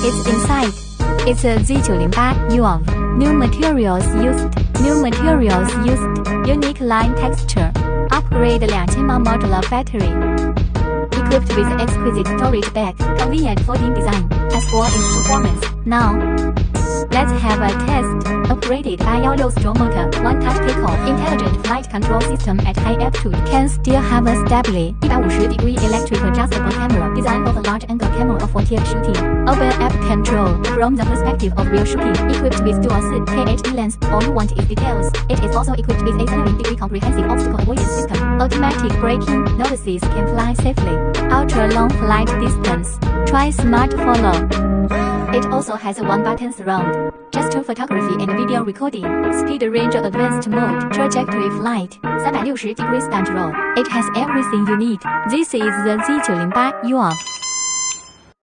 It's inside. It's a Z908 UAV. New materials used. Unique line texture. Upgrade 2000 mAh modular battery. Equipped with exquisite storage bag. Convenient folding design. As for its performance, now let's have a test. Upgraded by yellow strong motor, one-touch takeoff, intelligent flight control system at high altitude. Can still have a steadily 150-degree electric adjustable camera. Design of a large-angle camera for TF shooting. Open app control from the perspective of real shooting. Equipped with dual 4K lens. All you want is details. It is also equipped with a 70-degree comprehensive obstacle avoidance system. Automatic braking. Novices can fly safely. Ultra-long flight distance. Try smart follow. It also has a one-button surround, gesture photography and video recording, speed range advanced mode, trajectory flight, 360 degree stunt roll. It has everything you need. This is the Z908 UAV.